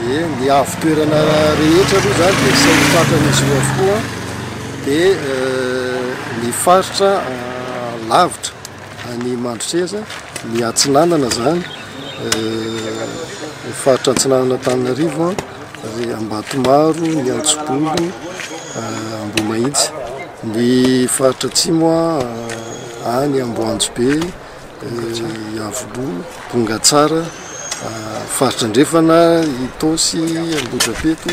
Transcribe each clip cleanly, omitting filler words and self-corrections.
ny avotoerana rehetra aloha zany dia samy fatrana izy io avokoa dia ny faritra lavitra any Mandrotreza ny Atsinanana zany faritra Atsinanana Antananarivo ry Ambatomaro ny Antsibolo Ambomahitsy ny faritra atsimo any Amboanjobe Avoloa Bongatsara faritra Andrefana Itosy Ambohidrapeto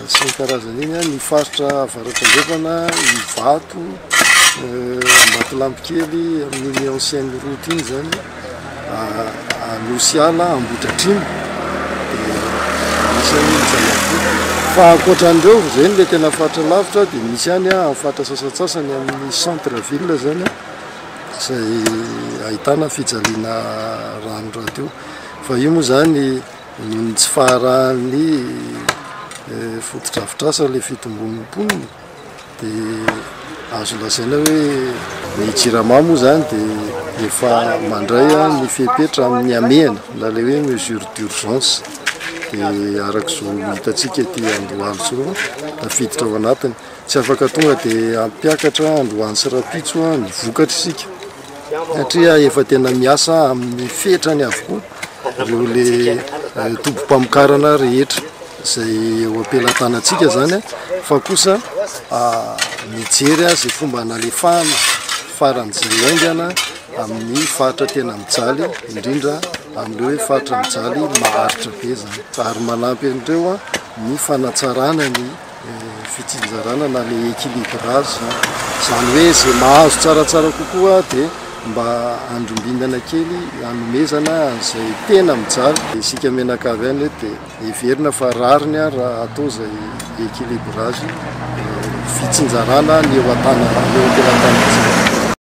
sy ny karazany iny ny faritra avaratra Andrefana Ivato Ambatolampikely amin'ny ancienne route iny zany Nosiala Ambohidratrimo fa ankoatran'ireo zany le tena faritra lavitra dia misy any amin'ny faritra sasatsasany amin'ny centre ville zany izay ahitana fijaliana rano radio fa io moa zany noho ny tsy faharahan'ny fotodrafitrasa le fitombon'ny mponina dia azo lazaina hoe ny JIRAMA moa zany dia efa mandray ny fepetra amin'ny amehana na le hoe mesure d'urgence dia arak'izao hitatsika ety Andohalo zao tafiditra ao anatiny tsy afaka tonga dia ampiakatra Andohany sy Rapitso ny vokatra isika satria efa tena miasa amin'ny fetrany avokoa ireo le tompom-pamokarana rehetra izay eo ampelantanantsika zany fa kosa mijery izay fomba analefahana faran'izay aingana amin'ny faritra tena mijaly indrindra amin'ireo hoe faritra mijaly maharitra be zany ary manampy an'ireo ny fanatsarana ny fitsinjarana na le équilibrage zany hoe izay mahazo tsaratsara kokoa dia mba andrombindana kely hanomezana izay tena mijaly isika menakavy any dia heverina fa rariny raha atao izay équilibrage fitsinjarana ny eo an-tana eo am-pelantanantsika